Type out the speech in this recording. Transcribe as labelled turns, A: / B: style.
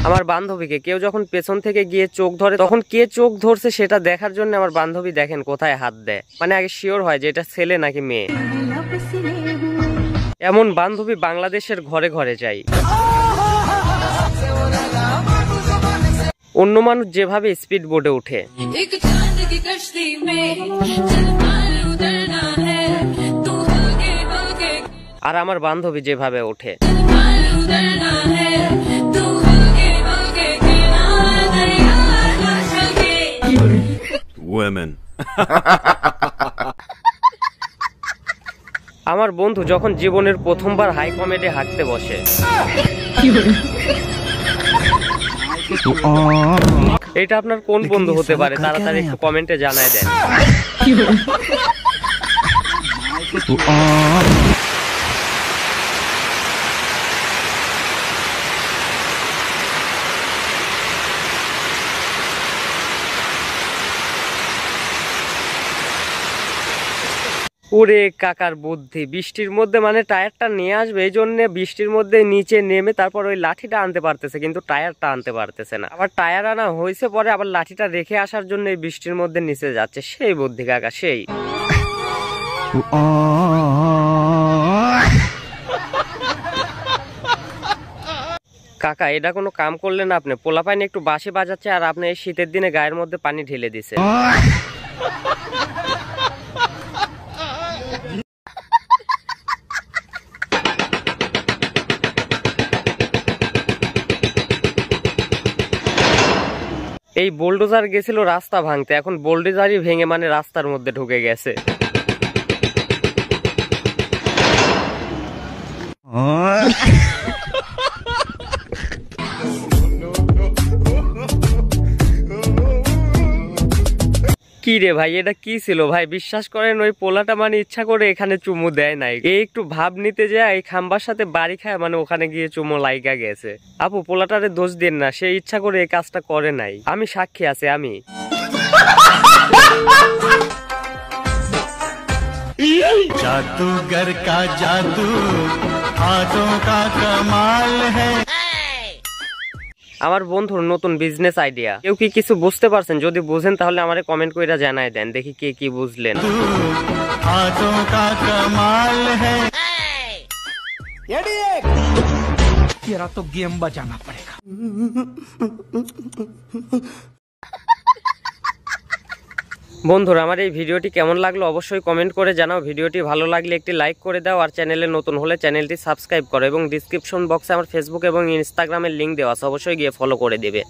A: আমার বান্ধবীকে কেউ যখন পেছন থেকে গিয়ে চোখ ধরে তখন কে চোখ ধরছে সেটা দেখার জন্য আমার বান্ধবী দেখেন কোথায় হাত দেয়, মানে আগে শিওর হয় যে এটা ছেলে নাকি মেয়ে। এমন বান্ধবী বাংলাদেশের ঘরে ঘরে চাই। অন্য মানুষ যেভাবে স্পিড বোর্ডে উঠে আর আমার বান্ধবী যেভাবে ওঠে, আমার বন্ধু যখন জীবনের প্রথমবার হাই কমেডি হাঁটতে বসে, এটা আপনার কোন বন্ধু হতে পারে তাড়াতাড়ি একটু কমেন্টে জানায় দেন। ওরে কাকার বুদ্ধি, বৃষ্টির মধ্যে মানে টায়ারটা নিয়ে আসবে এই জন্য বৃষ্টির মধ্যে নিচে নেমে তারপর ওই লাঠিটা আনতে পারতেছে কিন্তু টায়ারটা আনতে পারতেছে না। আবার টায়ার আনা হয়েছে পরে আবার লাঠিটা রেখে আসার জন্য এই বৃষ্টির মধ্যে নিচে যাচ্ছে। সেই বুদ্ধি কাকা, সেই। কাকা এটা কোনো কাম করলেন আপনি? পোলাপাইন একটু বাঁশি বাজাচ্ছে আর আপনি এই শীতের দিনে গায়ের মধ্যে পানি ঢেলে দিছে। এই বোল্ডোজার গেছিল রাস্তা ভাঙতে, এখন বোল্ডোজারই ভেঙে মানে রাস্তার মধ্যে ঢুকে গেছে। কি রে ভাই, এটা কি ছিল ভাই? বিশ্বাস করেন ওই পোলাটা মানে ইচ্ছা করে এখানে চুমু দেয় নাই, এই একটু ভাব নিতে যায় এই খাম্বার সাথে বাড়ি খায় মানে ওখানে গিয়ে চুমু লাইগা গেছে। আপু পোলাটারে দোষ দেন না, সে ইচ্ছা করে এই কাজটা করে নাই, আমি সাক্ষী আছে। আমি
B: जादूगर का जादू हाथों का कमाल है।
A: আমার বন্ধুর নতুন বিজনেস আইডিয়া, কেউ কি কিছু বুঝতে পারছেন? যদি বুঝেন তাহলে আমারে কমেন্ট কইরা জানাই দেন, দেখি কে কি বুঝলেন।
B: हाथों का कमाल है।
C: तेरा तो गेम बजाना पड़ेगा।
A: বন্ধুরা আমার এই ভিডিওটি কেমন লাগলো অবশ্যই কমেন্ট করে জানাও। ভিডিওটি ভালো লাগলে একটি লাইক করে দাও, আর চ্যানেলে নতুন হলে চ্যানেলটি সাবস্ক্রাইব করো, এবং ডিসক্রিপশন বক্সে আমার ফেসবুক এবং ইনস্টাগ্রামের লিংক দেওয়া আছে, অবশ্যই গিয়ে ফলো করে দেবে।